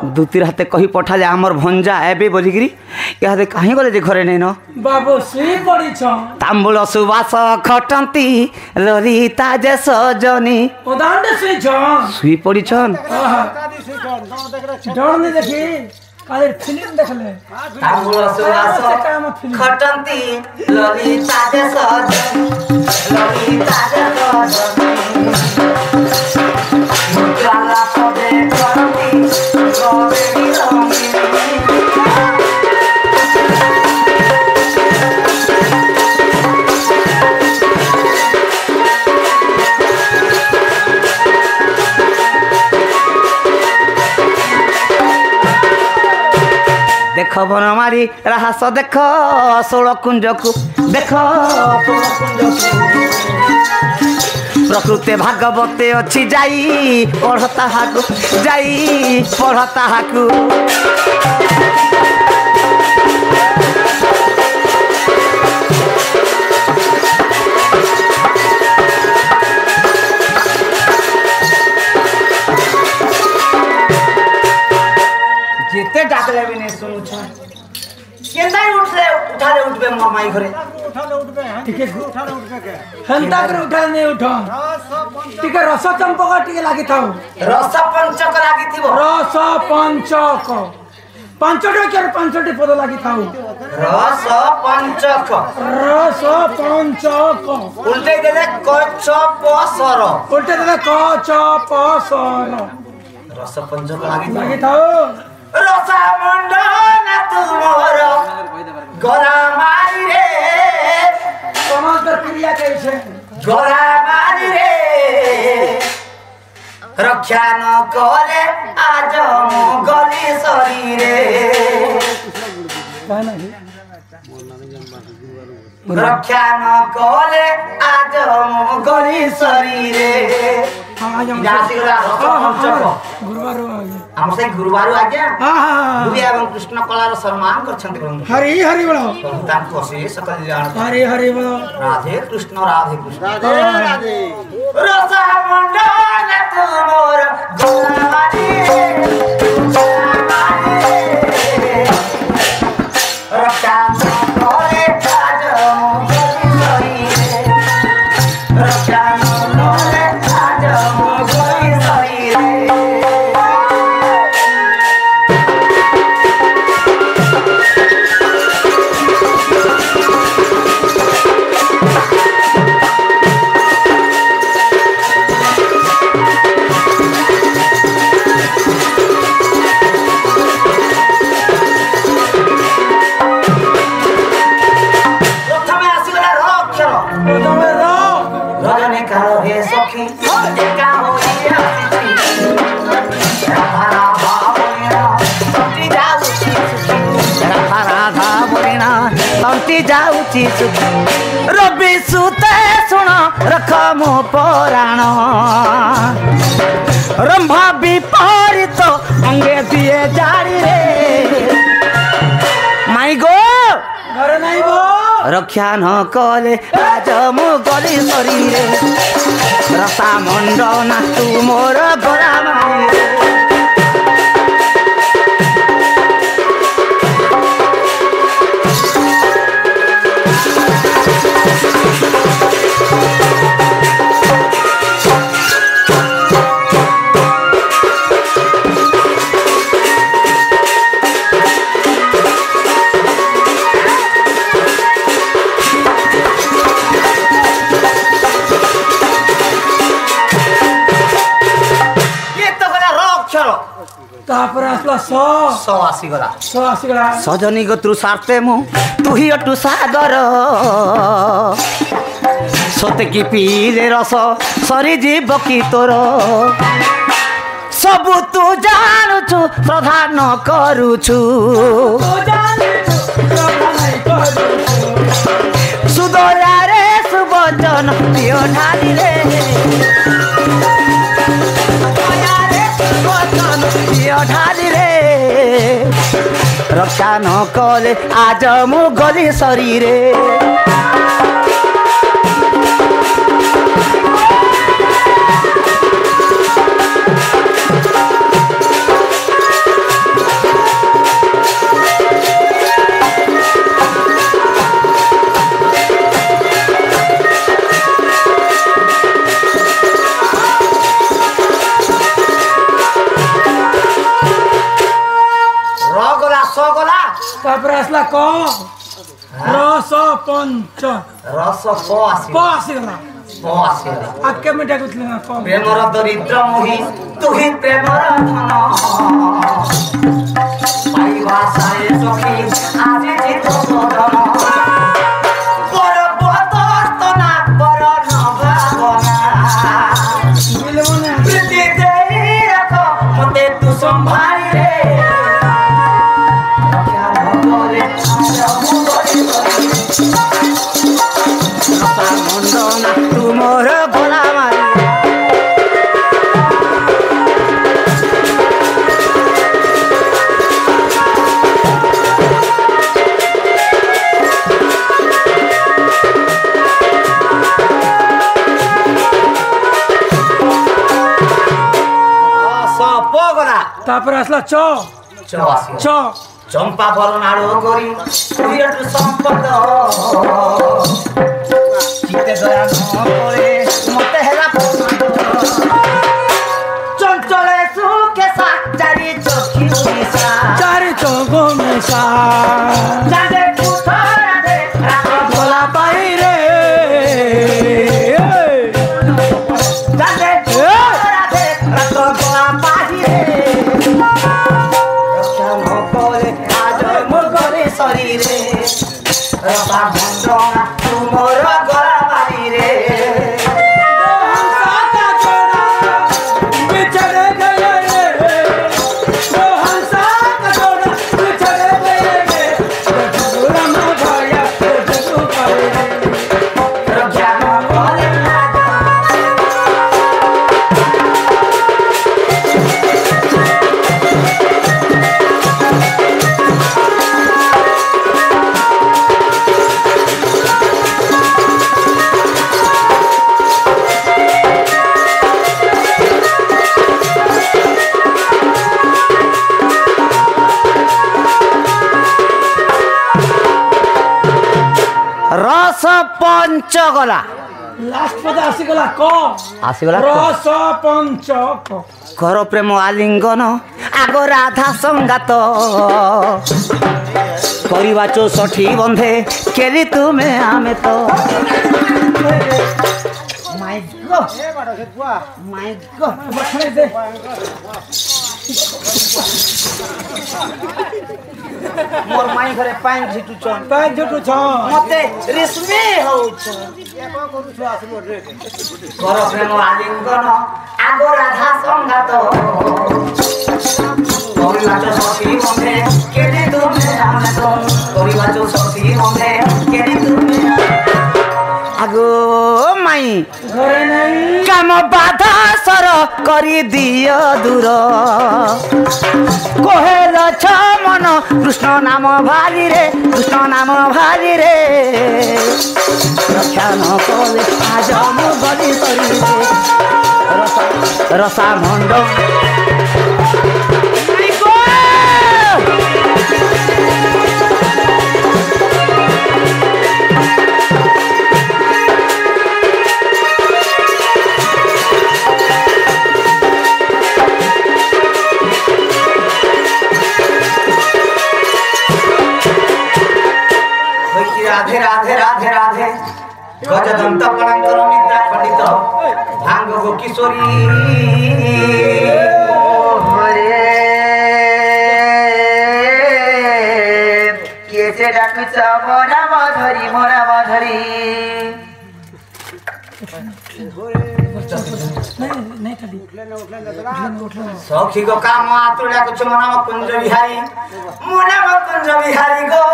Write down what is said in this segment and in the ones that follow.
दूतीर हाथे कही पठाले आमर भंजा एबे बोलिगिरी इहादे काहे गले जे घरे नै न बाबू सुई पड़ी छ तांबुल सुवास खटंती ललिता जे सजनी उदांड सुई पड़ी छन डर नहीं देखी काले फिल्म देख ले तांबुल सुवास खटंती ललिता जे सजनी ललिता जे सजनी मुद्राला पदे करती गोवेरी रंगी देख बनमारी राहस देख षोल कुंज को देख प्रकृति भागवते अच्छी जाई पढ़ता हाकु जाई पढ़ता हाकु जिते डाकले भी नहीं सुनु छ केंदा उठा ले उठबे मोर माई घरे उठा ले उठबे ठीक है उठा ले उठबे के हंता कर उठा नहीं उठो ठीक है रस चंपक ठीक लागी थाउ रस पंचक लागी थिबो रस पंचक पांचटा के पांचटी पद लागी थाउ रस पंचक उल्टे देले कच पसर उल्टे देले कच पसर रस पंचक लागी थाउ रसा मंडना तुमर गरा मारी रे समांतर क्रिया कैसे गरा मारी रे रक्षा न करे आज मो गली शरीरे रक्षा न करे आज मो गली शरीरे गुरुवार आज्ञा एवं कृष्ण कलार सम्मान कर हरि हरि बोलो हरि हरि बोलो राधे कृष्ण राधे रसा मंडन तुमोर गोलारी रक्षा करे आज मोगली रक्षा करे आज मोगली जाऊची रवि सुते सुन रख मो पराण रंभा विपरीत अंगे दिए जाड़ी रे माई गो घर नहीं गो रक्षा न कले आज मो गली शरीरे रसा मंडना तू मोर गला मारी सजनी गो तृषार्थे मु तू ही अटु सागर सते की पीले रस सरी जीव की तोर सबु तू जानुछु श्रद्धा न करुछु सुदया रे सुवचन प्रिय ढाली रे ढाली रे रक्षा न कले आज मु गली शरीरे तापर आसला क रस पंच रस प आसी प आसीगला प आसी आके मिठा कुतले ना क प्रेमर दरिद्र मोही तुही प्रेमर धन पाइबा सारे सखी আজি जित बदन बर बदतना बर नभावना बिलमने प्रीति देई रख मते तू संभाली रे क्या भगरे मुंडना तू मोर भोला मारी तापर आसला च चौसी च चंपा बरनाड़ो गोरी तुहिरटु संपद चिते दया न करे मते हेला पसंद चंचले सुखे सा चारि चोखी उड़ीसा चारि चौगो में सा जाने पुथरा दे भोला पाई रे जाने पुथरा दे रात भोला पाई रे रक्षा न करे आज मुगरे शरीरे रसा भंडना तू मोर गला मारी रे रस पंच गला लास्ट पद आसीगला क आसीगला क। रस पंच क कर प्रेम आलिंगन आग राधा संगात करवा 64 बंधे केली तुमे आमे तो माय गॉड माय गॉड बखणे दे मोर माई घरे पाइन झिटु छन ता जटु छ मते रिस्मे होउछ कर प्रेम आलिंगन आग राधा संगात करवा 64 बंधे केली तुमे आमे तो करवा 64 बंधे केली तुमे आगो माई घरे नहीं काम बाधा सर करी दियो दूर कोहेल छ मन कृष्ण नाम भाली रे कृष्ण नाम भाली रे रक्षा न कले आज मु गली करी रसा मंड राधे राधे राधे राधे गजदंत कलंकर निद्रा खंडित भांग गो किशोरी हरे केसे डाकुछ मोरा मधुरी नहीं खाली सखी गो काम आतु डाकुछ मोरा कुंज बिहारी मोरा कुंज बिहारी गो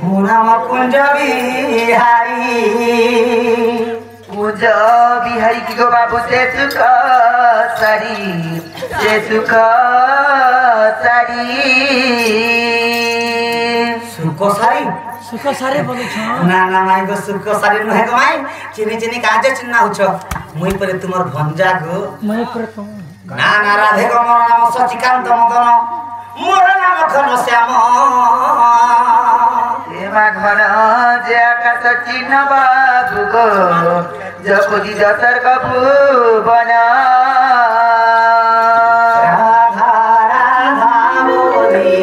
मोरा कुंज बिहारी कुंज बिहारी की गो बाबू से सुख सारी सुको सारी सुख सारे बोले छ ना ना माई गो सुको सारी नहे गो माई चिनी काजे चिन्ना हुछ मुई परे तुमर भंजा गो मैं प्रथम ना ना राधे गो मोर नाम सचिकांत मदन मोर नाम घनश्याम एमा घर जे आकाश चिन्ह बाबू गो जपुजी जसर कपू बना राधा राधा बोली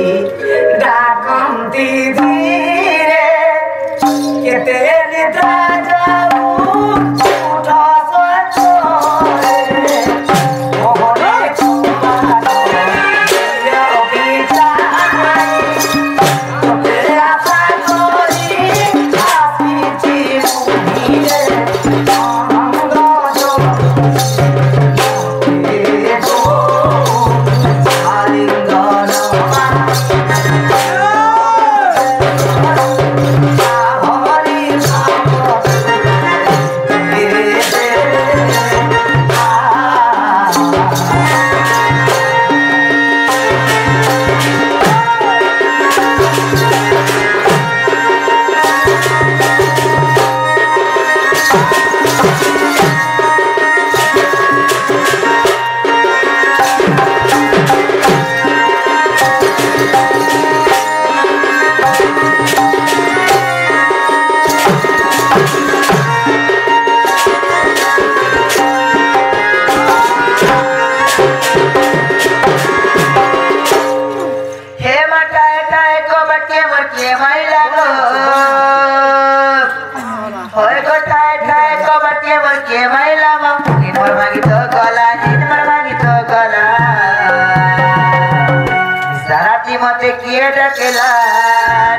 मते किए डकेला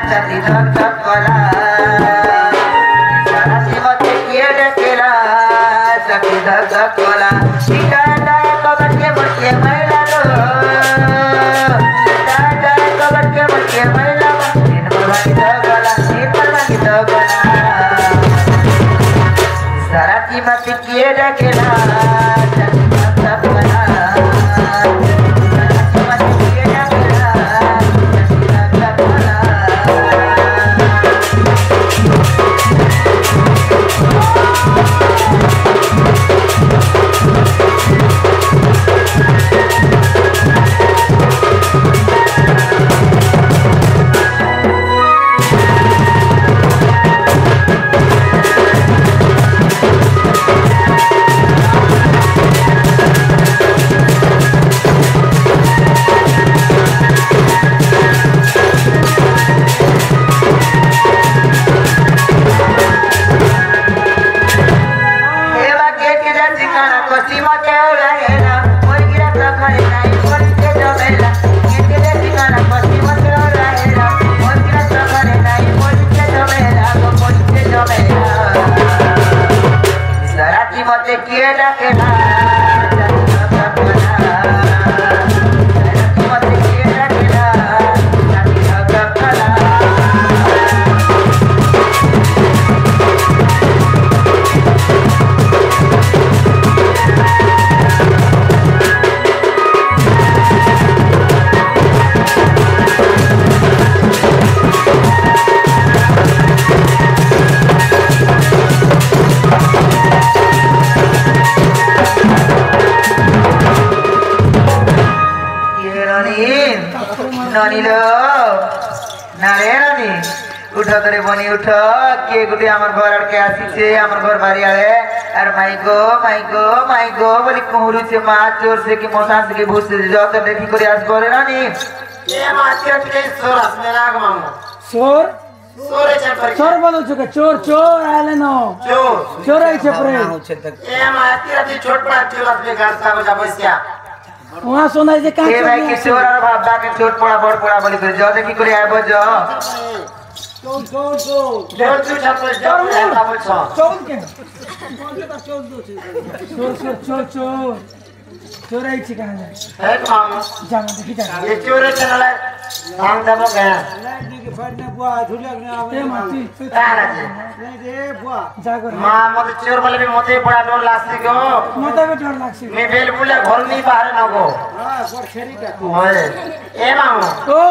छाती धक धक कला साराती मते किए डकेला छाती धक धक कला टिकाटा कबर के बच्चे महिला रो टिकाटा कबर के बच्चे महिला दिन परवानी धगला दिन परवानी धगला साराती मते किए डकेला छाती धक धक कला उठ करे बनी उठ के गुटे हमर घर अड़के आसी छे हमर घर बारी आले अरे माई गो बोली कुहुरु छे मा चोर से कि मोसा से कि भूत से जो तो देखी करे आस करे रानी ये माचे के सोर असने राग मामो चोर सोरे चपर चोर बोलो छके चोर चोर आले नो चोर आई छे प्रे ये माचे ती छोट पड़ा चोर असने गारसा बजा बसिया वहां सुनाई जे का ए भाई के चोर और बाबा के छोट पड़ा बड़ पड़ा बोली फिर जो देखी करे आबो जो चोर छपर चोर बोल छ चोर के चोर चोर आई छे कहां है मामो जाना देखी जा ये चोर चला नाम दबो गया ए माती तारा छे जागर मां मत चोर बोले भी मते बड़ा डर लागसी गो मते भी डर लागसी मैं बेल बुला घर नहीं बाहर ना गो हां बड़ छेरी का ओए ए मामो ओ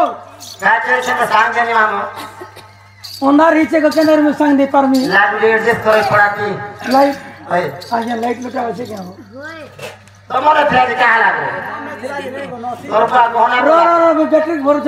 गाचे से तो सांग देनी मामो ओनार हिचे को केंद्र में संग दे परमी लाइट एडजस्ट करे पड़ा की लाइट ओए आजा लाइट लुटावे छे क्या हो तुम्हारे फ्लैट कहां लागो और का कोना रो बैटरी भर